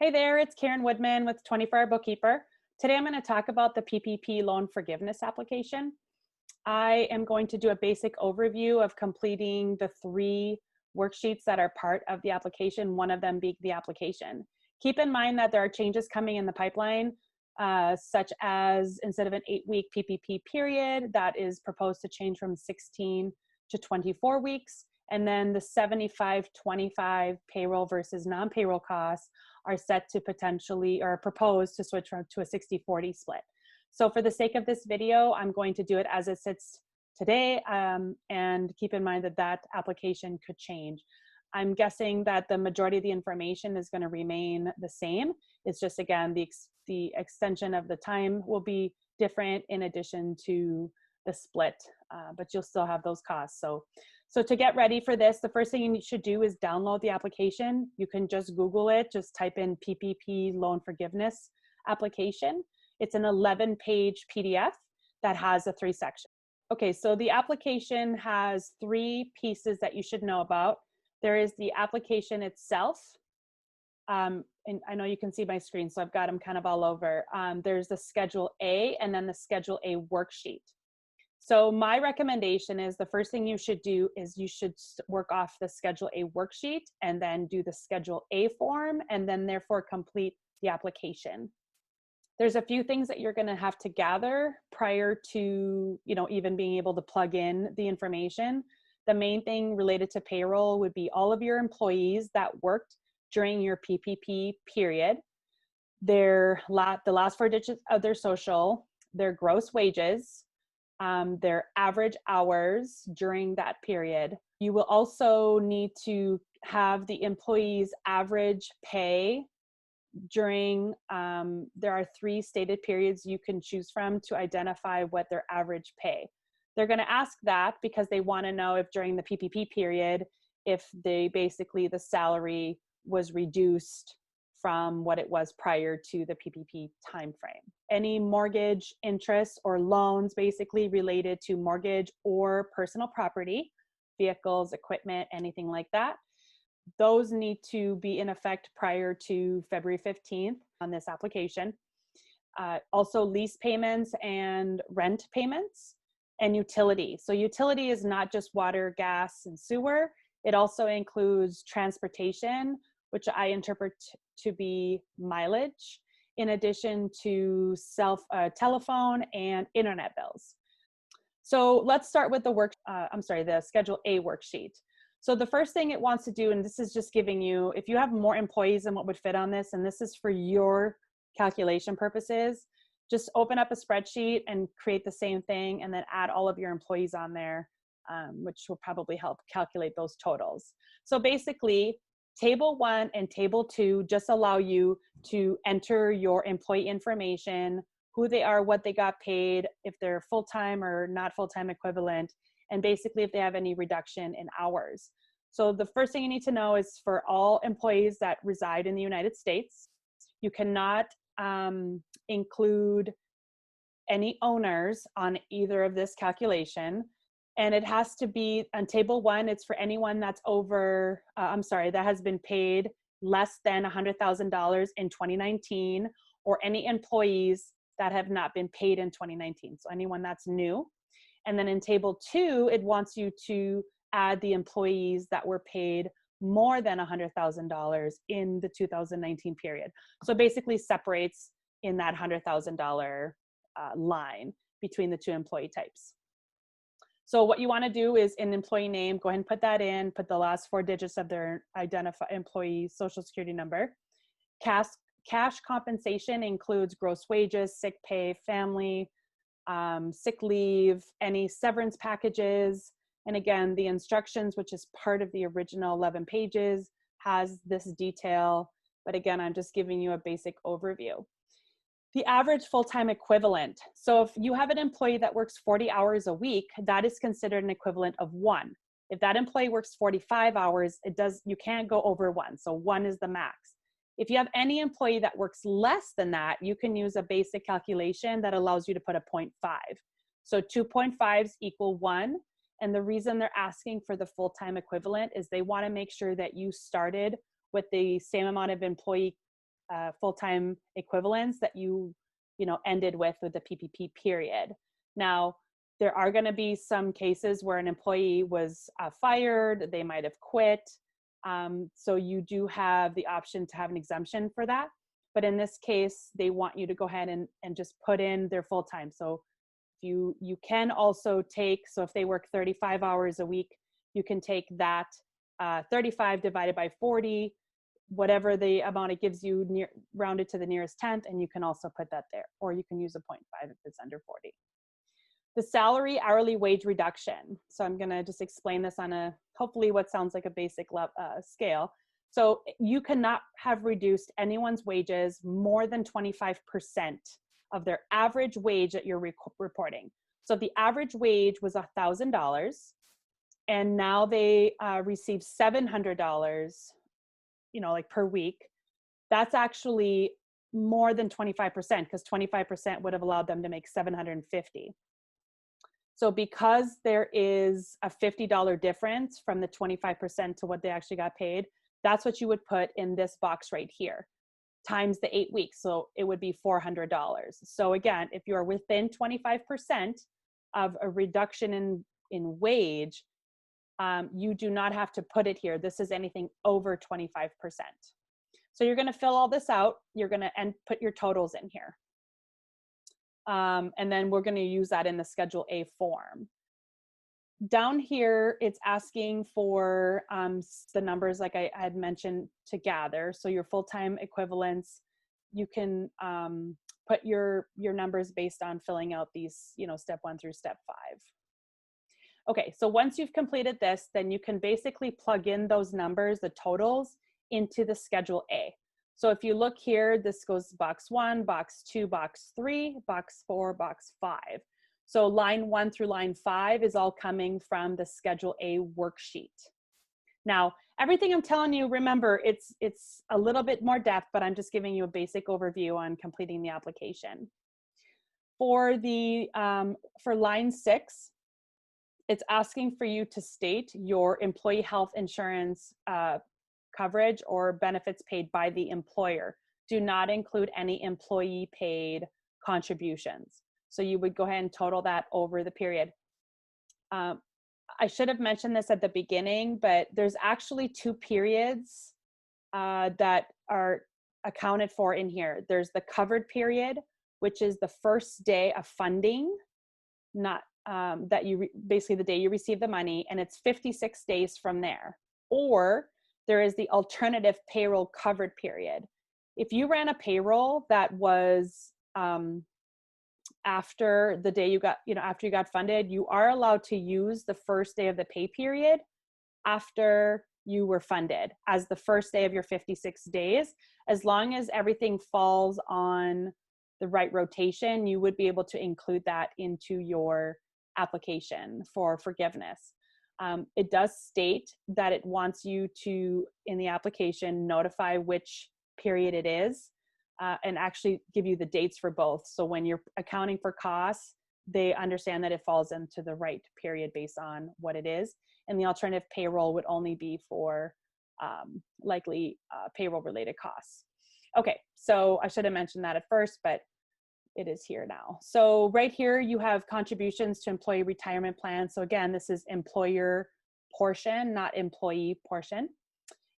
Hey there, it's Karen Woodman with 24 Hour Bookkeeper. Today I'm going to talk about the PPP loan forgiveness application. I am going to do a basic overview of completing the 3 worksheets that are part of the application, one of them being the application. Keep in mind that there are changes coming in the pipeline, such as instead of an 8-week PPP period, that is proposed to change from 16 to 24 weeks. And then the 75-25 payroll versus non-payroll costs are set to potentially or proposed to switch to a 60-40 split. So for the sake of this video, I'm going to do it as it sits today, and keep in mind that that application could change. I'm guessing that the majority of the information is going to remain the same. It's just, again, the extension of the time will be different in addition to the split, but you'll still have those costs. So to get ready for this, the first thing you should do is download the application. You can just Google it, just type in PPP Loan Forgiveness application. It's an 11-page PDF that has the 3 sections. Okay, so the application has 3 pieces that you should know about. There is the application itself, and I know you can see my screen, so I've got them kind of all over. There's the Schedule A and then the Schedule A worksheet. So my recommendation is the first thing you should do is you should work off the Schedule A worksheet and then do the Schedule A form and then therefore complete the application. There's a few things that you're going to have to gather prior to, even being able to plug in the information. The main thing related to payroll would be all of your employees that worked during your PPP period, the last 4 digits of their social, their gross wages, their average hours during that period. You will also need to have the employee's average pay during, there are 3 stated periods you can choose from to identify what their average pay. They're going to ask that because they want to know if during the PPP period, if the salary was reduced from what it was prior to the PPP timeframe. Any mortgage interest or loans basically related to mortgage or personal property, vehicles, equipment, anything like that, those need to be in effect prior to February 15th on this application. Also lease payments and rent payments and utility. So utility is not just water, gas, and sewer. It also includes transportation, which I interpret to be mileage, in addition to telephone and internet bills. So let's start with the Schedule A worksheet. So the first thing it wants to do, and this is just giving you, if you have more employees than what would fit on this, and this is for your calculation purposes, just open up a spreadsheet and create the same thing and then add all of your employees on there, which will probably help calculate those totals. So basically, Table 1 and Table 2 just allow you to enter your employee information, who they are, what they got paid, if they're full-time or not full-time equivalent, and basically if they have any reduction in hours. So the first thing you need to know is for all employees that reside in the United States, you cannot include any owners on either of this calculation. And it has to be on Table 1, it's for anyone that's over, that has been paid less than $100,000 in 2019, or any employees that have not been paid in 2019. So anyone that's new. And then in Table 2, it wants you to add the employees that were paid more than $100,000 in the 2019 period. So basically separates in that $100,000 line between the 2 employee types. So what you want to do is in employee name, go ahead and put that in, put the last 4 digits of their employee social security number. Cash compensation includes gross wages, sick pay, family, sick leave, any severance packages. And again, the instructions, which is part of the original 11 pages, has this detail. But again, I'm just giving you a basic overview. The average full-time equivalent. So if you have an employee that works 40 hours a week, that is considered an equivalent of 1. If that employee works 45 hours, you can't go over 1. So 1 is the max. If you have any employee that works less than that, you can use a basic calculation that allows you to put a 0.5. So 2.5s equal 1. And the reason they're asking for the full-time equivalent is they want to make sure that you started with the same amount of employee full-time equivalents that you ended with the PPP period. Now, there are going to be some cases where an employee was fired, they might have quit. So you do have the option to have an exemption for that. But in this case, they want you to go ahead and just put in their full-time. So you can also take, so if they work 35 hours a week, you can take that 35 divided by 40, whatever the amount it gives you, rounded to the nearest tenth, and you can also put that there, or you can use a 0.5 if it's under 40. The salary hourly wage reduction. So I'm gonna just explain this on a, hopefully what sounds like a basic scale. So you cannot have reduced anyone's wages more than 25% of their average wage that you're reporting. So if the average wage was $1,000 and now they receive $700, like per week, that's actually more than 25%, because 25% would have allowed them to make $750. So because there is a $50 difference from the 25% to what they actually got paid, that's what you would put in this box right here, times the 8 weeks. So it would be $400. So again, if you're within 25% of a reduction in wage, you do not have to put it here. This is anything over 25%. So you're going to fill all this out. You're going to put your totals in here. And then we're going to use that in the Schedule A form. Down here, it's asking for the numbers like I had mentioned to gather. So your full-time equivalents, you can put your numbers based on filling out these, step 1 through step 5. Okay, so once you've completed this, then you can basically plug in those numbers, the totals, into the Schedule A. So if you look here, this goes box 1, box 2, box 3, box 4, box 5. So line 1 through line 5 is all coming from the Schedule A worksheet. Now, everything I'm telling you, remember, it's a little bit more depth, but I'm just giving you a basic overview on completing the application. For line 6, it's asking for you to state your employee health insurance coverage or benefits paid by the employer. Do not include any employee paid contributions. So you would go ahead and total that over the period. I should have mentioned this at the beginning, but there's actually 2 periods that are accounted for in here. There's the covered period, which is the first day of funding, not that basically the day you receive the money, and it's 56 days from there. Or there is the alternative payroll covered period. If you ran a payroll that was after the day you got, after you got funded, you are allowed to use the first day of the pay period after you were funded as the first day of your 56 days. As long as everything falls on the right rotation, you would be able to include that into your application for forgiveness. It does state that it wants you to, in the application, notify which period it is and actually give you the dates for both. So when you're accounting for costs, they understand that it falls into the right period based on what it is. And the alternative payroll would only be for likely payroll related costs. Okay, so I should have mentioned that at first, but it is here now. So right here, you have contributions to employee retirement plans. So again, this is employer portion, not employee portion.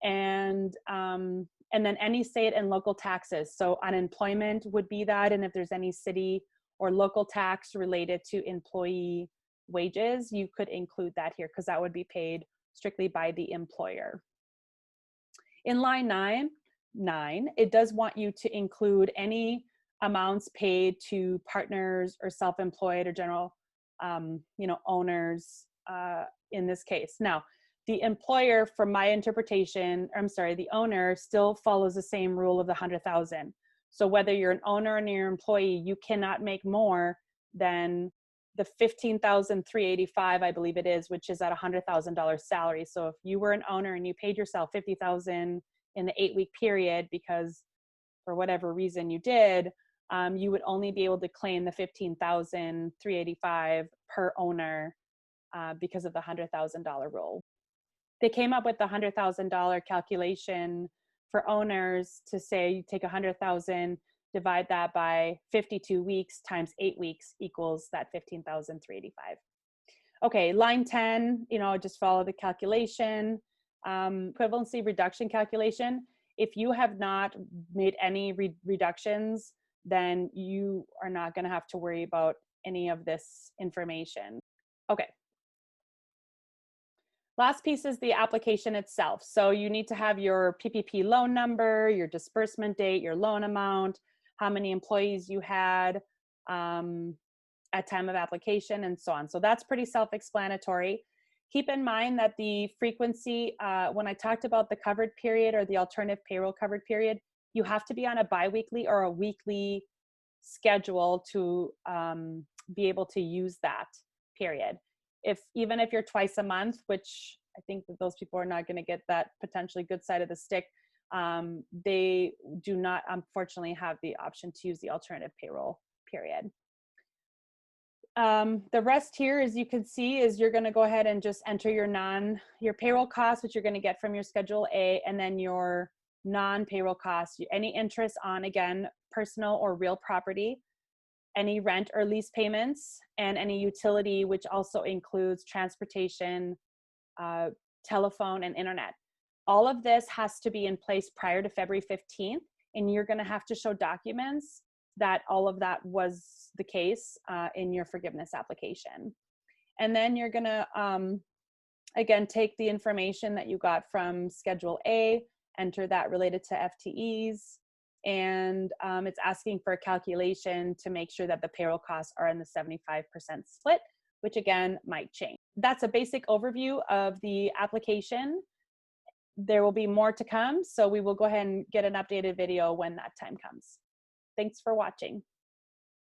And then any state and local taxes. So unemployment would be that. And if there's any city or local tax related to employee wages, you could include that here because that would be paid strictly by the employer. In line 9, it does want you to include any amounts paid to partners or self-employed or general, owners in this case. Now, the employer, from my interpretation, the owner still follows the same rule of the 100,000. So whether you're an owner or your employee, you cannot make more than the $15,385, I believe it is, which is at $100,000 salary. So if you were an owner and you paid yourself $50,000 in the 8-week period because for whatever reason you did, you would only be able to claim the $15,385 per owner because of the $100,000 rule. They came up with the $100,000 calculation for owners to say you take 100,000, divide that by 52 weeks times 8 weeks equals that 15,385. Okay, line 10, just follow the calculation. Equivalency reduction calculation. If you have not made any reductions, then you are not going to have to worry about any of this information. Okay. Last piece is the application itself. So you need to have your PPP loan number, your disbursement date, your loan amount, how many employees you had at time of application, and so on. So that's pretty self-explanatory. Keep in mind that the frequency, when I talked about the covered period or the alternative payroll covered period, you have to be on a biweekly or a weekly schedule to be able to use that period. Even if you're twice a month, which I think that those people are not going to get that potentially good side of the stick, they do not, unfortunately, have the option to use the alternative payroll period. The rest here, as you can see, is you're going to go ahead and just enter your payroll costs, which you're going to get from your Schedule A, and then your non-payroll costs, any interest on, again, personal or real property, any rent or lease payments, and any utility, which also includes transportation, telephone, and internet. All of this has to be in place prior to February 15th, and you're going to have to show documents that all of that was the case in your forgiveness application. And then you're going to, again, take the information that you got from Schedule A, enter that related to FTEs, and it's asking for a calculation to make sure that the payroll costs are in the 75% split, which again might change. That's a basic overview of the application. There will be more to come, so we will go ahead and get an updated video when that time comes. Thanks for watching.